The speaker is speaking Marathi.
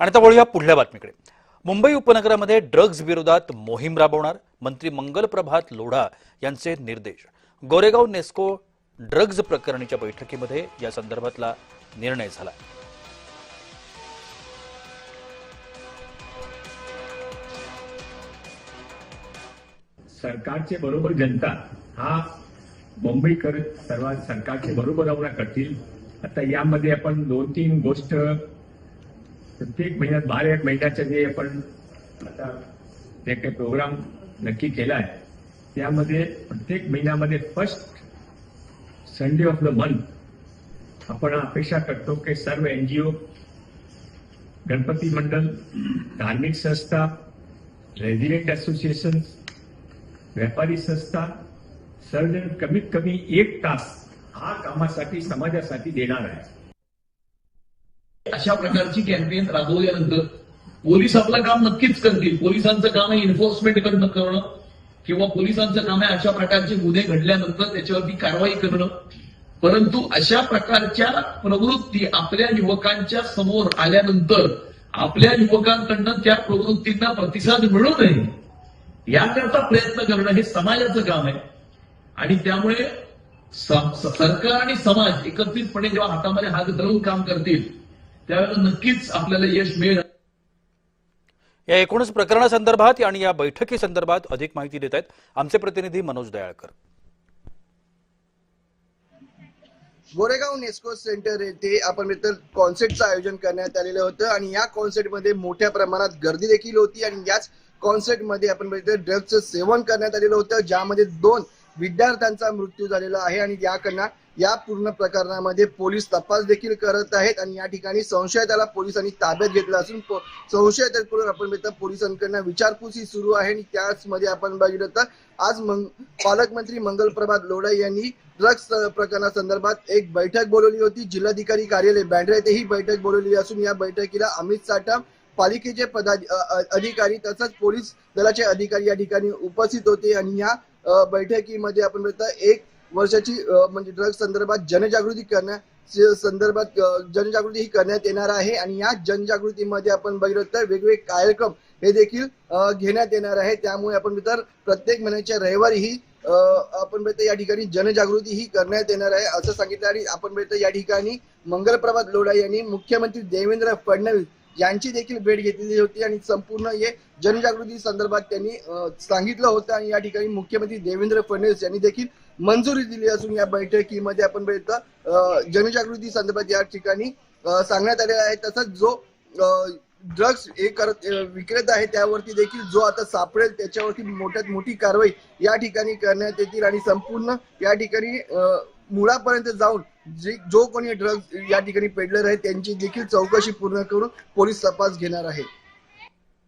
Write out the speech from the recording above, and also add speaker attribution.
Speaker 1: आणि आता वळूया पुढल्या बातमीकडे। मुंबई उपनगरामध्ये ड्रग्ज विरोधात मोहीम राबवणार मंत्री मंगल प्रभात लोढा यांचे निर्देश। गोरेगाव नेस्को ड्रग्ज प्रकरणीच्या बैठकीमध्ये या संदर्भातला निर्णय झाला।
Speaker 2: सरकारचे बरोबर जनता हा मुंबईकर सर्व सरकारचे बरोबर राहून करतील। आता यामध्ये आपण 2-3 गोष्ट प्रत्येक महिन्यात 12 महिन्याचे जे आपण आता जे काही प्रोग्राम नक्की केला आहे त्यामध्ये प्रत्येक महिन्यामध्ये first Sunday off the month आपण अपेक्षा करतो की सर्व एनजीओ, गणपती मंडळ, धार्मिक संस्था, रेसिडेंट असोसिएशन, व्यापारी संस्था सर्वजण कमीत कमी 1 तास हा कामासाठी समाजासाठी देणार आहे।
Speaker 3: अशा प्रकारची कॅम्पेन राबवल्यानंतर पोलीस आपलं काम नक्कीच करतील। पोलिसांचं काम आहे एन्फोर्समेंट करणं किंवा पोलिसांचं काम आहे अशा प्रकारचे गुन्हे घडल्यानंतर त्याच्यावरती कारवाई करणं। परंतु अशा प्रकारच्या प्रवृत्ती आपल्या युवकांच्या समोर आल्यानंतर आपल्या युवकांकडनं त्या प्रवृत्तींना प्रतिसाद मिळू नये याकरता प्रयत्न करणं हे समाजाचं काम आहे। आणि त्यामुळे सरकार आणि समाज एकत्रितपणे जेव्हा हातामध्ये हात धरून काम करतील त्यावेळेला नक्कीच आपल्याला यश मिळेल।
Speaker 1: या एकूणच प्रकरणासंदर्भात आणि या बैठकीसंदर्भात अधिक माहिती देत आहेत आमचे प्रतिनिधी मनोज दयाळकर।
Speaker 4: गोरेगाव नेस्को सेंटर येथे आपण कॉन्सर्टचं आयोजन करण्यात आलेलं होतं आणि या कॉन्सर्टमध्ये मोठ्या प्रमाणात गर्दी देखील होती आणि याच कॉन्सर्टमध्ये आपण ड्रग्जचं सेवन करण्यात आलेलं होतं, ज्यामध्ये 2 विद्यार्थ्यांचा मृत्यू झालेला आहे आणि या पूर्ण प्रकरणामध्ये पोलीस तपास देखील करत आहेत आणि या ठिकाणी संशयिताला पोलिसांनी ताब्यात घेतलं असून संशयिताकडून आपण पोलिसांकडून विचारपूस सुरू आहे। आणि त्याचमध्ये आपण बघितलं तर आज पालकमंत्री मंगल प्रभात लोढा यांनी ड्रग्ज प्रकरणासंदर्भात एक बैठक बोलवली होती। जिल्हाधिकारी कार्यालय बँड्रा येथे ही बैठक बोलवली असून या बैठकीला अमित साठम, पालिकेचे अधिकारी तसंच पोलीस दलाचे अधिकारी या ठिकाणी उपस्थित होते आणि या बैठकीमध्ये आपण 1 वर्षाची म्हणजे ड्रग्ज संदर्भात जनजागृती संदर्भात जनजागृती ही करण्यात येणार आहे आणि या जनजागृतीमध्ये आपण बघितलं तर वेगवेगळे कार्यक्रम हे देखील घेण्यात येणार आहे। त्यामुळे आपण प्रत्येक महिन्याच्या रविवारी ही आपण या ठिकाणी जनजागृती ही करण्यात येणार आहे असं सांगितलं। आणि आपण या ठिकाणी मंगल प्रभात लोढा यांनी मुख्यमंत्री देवेंद्र फडणवीस यांची देखील भेट घेतलेली होती आणि संपूर्ण हे जनजागृती संदर्भात त्यांनी सांगितलं होतं आणि या ठिकाणी मुख्यमंत्री देवेंद्र फडणवीस यांनी देखील मंजुरी दिली असून या बैठकीमध्ये आपण जनजागृती संदर्भात या ठिकाणी सांगण्यात आलेला आहे। तसंच जो ड्रग्ज विक्रेता आहे त्यावरती देखील जो आता सापडेल त्याच्यावरती मोठ्यात मोठी कारवाई या ठिकाणी करण्यात येतील आणि संपूर्ण या ठिकाणी मुळापर्यंत जाऊन जो कोणी ड्रग्ज या ठिकाणी पेडलर आहे त्यांची देखील चौकशी पूर्ण करून पोलीस तपास घेणार आहे।